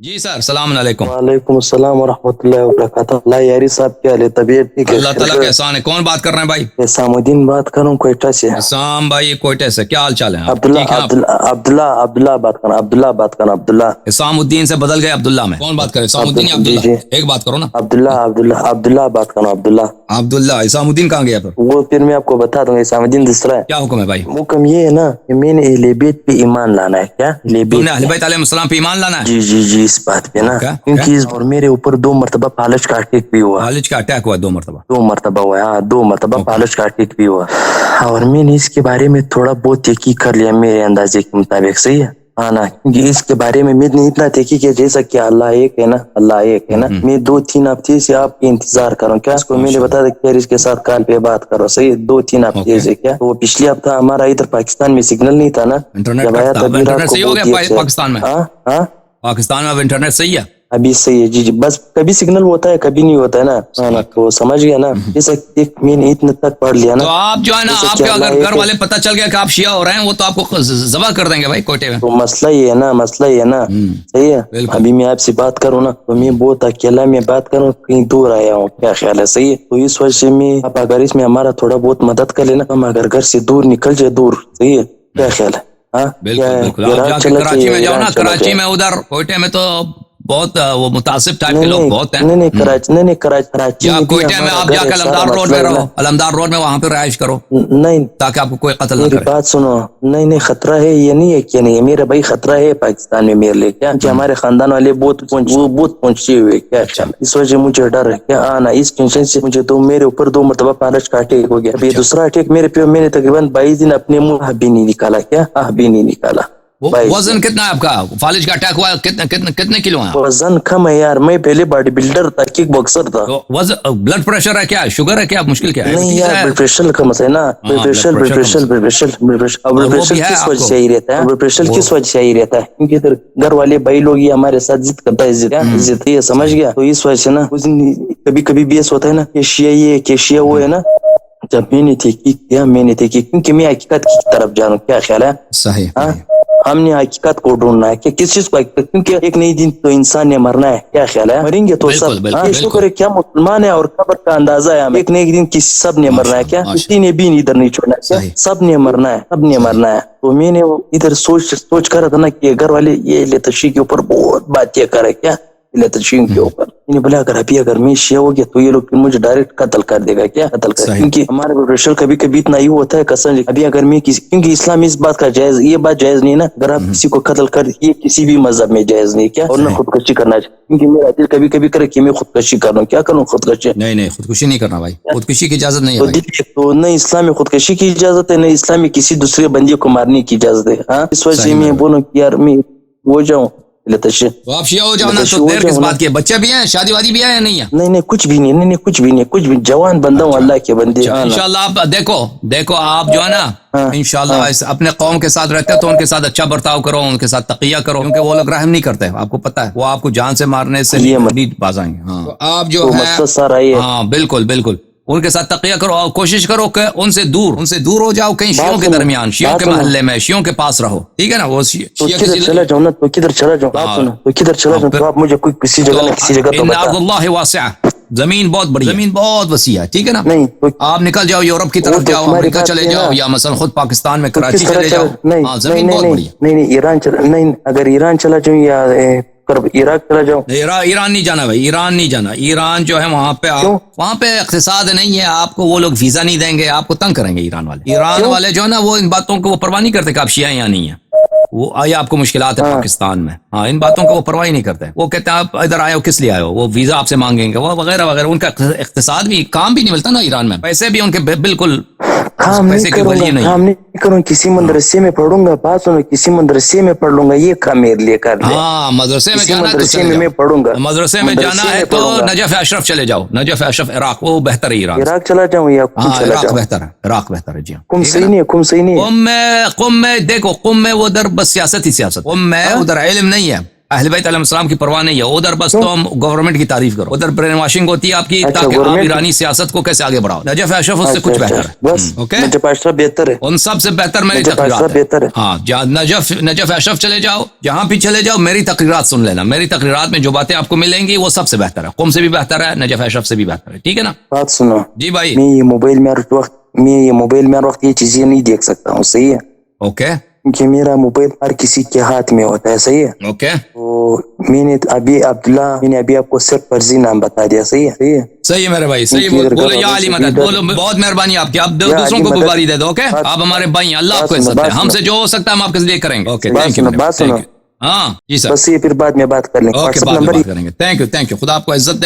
جی سر، السلام علیکم۔ وعلیکم السلام ورحمۃ اللہ وبرکاتہ۔ اللہ یاری صاحب کیا حال ہے؟ طبیعت ٹھیک ہے؟ اللہ تعالیٰ کا احسان ہے۔ کون بات کر رہے ہیں بھائی؟ اسام الدین بات کروں کوئٹہ سے۔ اسام بھائی کوئٹہ سے، کیا حال چال ہے آپ؟ عبداللہ ٹھیک ہے آپ؟ عبداللہ بات کرنا، عبداللہ بات کرنا، عبداللہ اسام الدین سے بدل گئے عبداللہ میں۔ کون بات کرے؟ اسام الدین یا عبداللہ؟ جی ایک بات کرو نا۔ عبداللہ بات کرنا، عبداللہ۔ عبداللہ۔ اسام الدین کہاں گیا پھر؟ وہ پھر میں آپ کو بتا دوں گا۔ اسام الدین دوسرا ہے۔ کیا حکم ہے بھائی؟ حکم یہ ہے نا کہ میں نے اہل بیت پہ ایمان لانا ہے۔ کیا اہل تم بیت؟ نے اہل بیت علیہ السلام پہ ایمان لانا ہے؟ جی اس بات پہ نا، کیونکہ اور میرے اوپر 2 مرتبہ فالج کا اٹیک بھی ہوا۔ فالج کا اٹیک ہوا 2 مرتبہ؟ 2 مرتبہ ہوا ہے، ہاں 2 مرتبہ فالج کا اٹیک بھی ہوا، اور میں نے اس کے بارے میں تھوڑا بہت تحقیق کر لیا میرے اندازے کے مطابق۔ صحیح ہے ہاں نا، کیونکہ اس کے بارے میں نے اتنا تحقیق کیا، جیسا کہ اللہ ایک ہے نا، اللہ ایک ہے نا، میں 2-3 ہفتے سے آپ کے انتظار کروں۔ کیا اس کو میں نے بتا دیا کہ اس کے ساتھ کال پہ بات کرو؟ صحیح، 2-3 ہفتے سے۔ کیا وہ پچھلے ہفتہ ہمارا ادھر پاکستان میں سگنل نہیں تھا نا، انٹرنیٹ صحیح ہو گیا پاکستان میں؟ ہاں پاکستان میں اب انٹرنیٹ صحیح ہے؟ ابھی صحیح ہے جی، بس کبھی سگنل ہوتا ہے کبھی نہیں ہوتا ہے نا، تو سمجھ گیا نا۔ جیسا میں نے اتنا تک پڑھ لیا نا، تو آپ جو ہے نا، آپ کے اگر گھر والے پتہ چل گیا کہ آپ شیعہ ہو رہے ہیں، وہ تو آپ کو ذبح کر دیں گے بھائی کوئٹے میں۔ تو مسئلہ یہ ہے نا، صحیح ہے۔ ابھی میں آپ سے بات کروں نا تو میں بہت اکیلا میں بات کروں، کہیں دور آیا ہوں، کیا خیال ہے؟ صحیح ہے، تو اس وجہ سے میں آپ اگر اس میں ہمارا تھوڑا بہت مدد کر لینا، ہم اگر گھر سے دور نکل جائے دور، صحیح ہے، کیا خیال ہے؟ ہاں بالکل آپ جا کے کراچی میں جاؤ نا، کراچی میں ادھر کوئٹے میں تو بہت وہ متعصب ٹائپ کے لوگ بہت ہیں۔ نہیں کراچی یا کوئٹے میں آپ جا کے علمدار روڈ میں رہو، علمدار روڈ میں وہاں پہ رہائش کرو، نہیں تاکہ آپ کو کوئی قتل نہ میری کرے۔ بات سنو، نہیں خطرہ ہے، یہ نہیں ہے کہ نہیں ہے میرا بھائی، خطرہ ہے پاکستان میں میرے لیے۔ کیا کہ ہمارے خاندان والے بہت پہنچے ہوئے، کیا اس وجہ مجھے ڈر ہے کیا آنا، اس ٹینشن سے مجھے تو میرے اوپر 2 مرتبہ فالج کا اٹیک ہو گیا۔ ابھی دوسرا اٹیک میرے پہ، میں نے تقریباً 22 دن اپنے منہ بھی نہیں نکالا۔ کیا بھی نہیں نکالا۔ وزن کتنا ہے آپ کا؟ فالج کا اٹیک ہوا کتنے کلو ہیں؟ وزن کم ہے یار، میں پہلے باڈی بلڈر تھا، کک باکسر تھا۔ بلڈ پریشر ہے کیا؟ شوگر ہے کیا؟ مشکل کیا ہے؟ نہیں یار، بلڈ پریشر کا مسئلہ ہے نا، بلڈ پریشر کس وجہ سے ہی رہتا ہے، بلڈ پریشر کس وجہ سے ہی رہتا ہے، کیونکہ ادھر گھر والے بھائی لوگ یہ ہمارے ساتھ ضد کرتا ہے، عزت یہ سمجھ گیا، تو اس وجہ سے نا کبھی کبھی بیس ہوتا ہے نا کہ شیعہ یہ کہ شیعہ وہ ہے نا۔ جب میں نے تحقیق کیونکہ میں حقیقت کی طرف جانوں، کیا خیال ہے؟ صحیح، ہم نے حقیقت کو ڈھونڈنا ہے کہ کس چیز کو حقیقت، کیونکہ ایک نئی دن تو انسان نے مرنا ہے، کیا خیال ہے؟ مریں گے تو سب، شکر ہے کیا مسلمان ہے اور قبر کا اندازہ ہے ہمیں، ایک نئی دن کسی سب نے مرنا ہے، کیا کسی نے بھی ادھر نہیں چھوڑنا ہے، کیا سب نے مرنا ہے، سب نے مرنا ہے۔ تو میں نے ادھر سوچ کر رہا تھا نا کہ گھر والے یہ لتشی کے اوپر بہت باتیں کرے، کیا لتشی کے اوپر میں نے بولا اگر میں شیعہ ہو گیا تو یہ لوگ مجھے ڈائریکٹ قتل کر دے گا، کیا قتل کر، کیونکہ ہمارے پروفیشنل کبھی کبھی اتنا ہی ہوتا ہے قسم۔ ابھی اگر میں کیونکہ اسلام اس بات کا جائز، یہ بات جائز نہیں نا، اگر آپ کسی کو قتل کر، یہ کسی بھی مذہب میں جائز نہیں، کیا اور نہ خودکشی کرنا چاہیے، کیونکہ میرا دل کبھی کبھی کرے کہ میں خودکشی کر لوں، کیا کروں خودکشی؟ نہیں خودکشی نہیں کرنا بھائی، خودکشی کی اجازت نہیں ہے۔ تو نہ اسلام میں خودکشی کی اجازت ہے، نہ اسلام میں کسی دوسرے بندے کو مارنے کی اجازت ہے۔ ہاں اس وجہ سے میں بولوں کہ یار میں وہ جاؤں لتشی، تو آپ شیعہ ہو جاؤ نا، تو دیر کس بات کی ہے؟ بچے بھی ہیں، شادی وادی بھی ہے یا نہیں ہے؟ نہیں کچھ بھی نہیں، کچھ بھی جوان بندہ ہوں، اللہ کے بندے۔ انشاءاللہ آپ دیکھو آپ جو ہے نا، انشاءاللہ اپنے قوم کے ساتھ رہتے تو ان کے ساتھ اچھا برتاؤ کرو، ان کے ساتھ تقیہ کرو، کیونکہ وہ لوگ رحم نہیں کرتے، آپ کو پتہ ہے، وہ آپ کو جان سے مارنے سے نہیں باز آئیں گے۔ ہاں آپ جو ہے، ہاں بالکل ان کے ساتھ تقیہ کرو، اور کوشش کرو کہ ان سے دور ہو جاؤ، کہیں شیعوں کے درمیان، شیعوں کے محلے میں، شیعوں کے پاس رہو، ٹھیک ہے نا؟ وہ کدھر چلا جاؤں نا، تو کدھر چلا جاؤں، تو آپ مجھے کوئی کسی جگہ نہ کسی جگہ تو بتا۔ ان اللہ واسع، زمین بہت بڑی، زمین بہت وسیع ہے، ٹھیک ہے نا؟ آپ نکل جاؤ یورپ کی طرف جاؤ، امریکہ چلے جاؤ، یا مثلا خود پاکستان میں کراچی چلے جاؤ، ہاں زمین بہت بڑی ہے۔ نہیں ایران چلا، نہیں اگر ایران چلا جاؤں یا عراق چلا جاؤں، ایران نہیں جانا بھائی، ایران نہیں جانا، ایران جو ہے وہاں پہ اقتصاد نہیں ہے، آپ کو وہ لوگ ویزا نہیں دیں گے، آپ کو تنگ کریں گے ایران والے جو ہے نا، وہ ان باتوں کو وہ پرواہ نہیں کرتے کہ آپ شیعہ یا نہیں ہیں، وہ آیا آپ کو مشکلات ہے پاکستان میں، ہاں ان باتوں کو وہ پرواہ نہیں کرتے، وہ کہتے ہیں آپ ادھر آئے ہو کس لیے آئے ہو، وہ ویزا آپ سے مانگیں گے، وہ وغیرہ وغیرہ، ان کا اقتصاد بھی، کام بھی نہیں ملتا نا ایران میں، پیسے بھی ان کے بالکل کام نہیں کروں، کسی مدرسے میں پڑھوں گا، بات سنو، کسی مدرسے میں پڑھ لوں گا، یہ کام میرے لیے کر لے۔ ہاں مدرسے میں جانا ہے تو چلے میں پڑھوں گا، مدرسے میں جانا ہے تو نجف اشرف چلے جاؤ، نجف اشرف عراق، وہ بہتر ہے ایران، عراق چلا جاؤں یا عراق بہتر ہے، عراق بہتر ہے، جی قم صحیح نہیں ہے، قم میں دیکھو، قم میں وہ ادھر بس سیاست ہی سیاست، قم میں ادھر علم نہیں ہے، اہل بیت علیہ السلام کی پرواہ نہیں ہے ادھر، بس تم گورنمنٹ کی تعریف کرو، ادھر برین واشنگ ہوتی ہے آپ کی اچھا، تاکہ آپ گورنمنٹ ایرانی سیاست کو کیسے آگے بڑھاؤ. نجف اشرف اس سے کچھ بہتر ہے. بس اوکے، نجف اشرف بہتر ہے، ان سب سے بہتر میری نجف اشرف تقریرات بہتر ہے. ہاں جہاں نجف اشرف چلے جاؤ، جہاں بھی چلے جاؤ میری تقریرات سن لینا. میری تقریرات میں جو باتیں آپ کو ملیں گی وہ سب سے بہتر ہے، قوم سے بھی بہتر ہے، نجف اشرف سے بھی بہتر ہے. ٹھیک ہے نا بات سنو، جی بھائی. میں یہ موبائل میں ہر وقت یہ چیزیں نہیں دیکھ سکتا ہوں، صحیح ہے، اوکے کیونکہ میرا موبائل ہر کسی کے ہاتھ میں ہوتا ہے، صحیح ہے. اوکے تو میں نے ابھی آپ کو صرف فرضی نام بتا دیا، صحیح ہے، صحیح ہے. صحیح ہے میرے بھائی، صحیح بولو یا علی مدد، بولو بہت مہربانی آپ کی. آپ دوسروں کو بھی باری دے دو. اوکے آپ ہمارے بھائی ہیں، اللہ آپ کو عزت ہے، ہم سے جو ہو سکتا ہے ہم آپ کے لیے کریں گے. Okay thank you. بات سنو، ہاں جی سر، بس یہ پھر بعد میں بات کر لیں گے، اوکے واٹس ایپ بعد میں نمبر بات کریں گے. تھینک یو، خدا آپ کو عزت دے.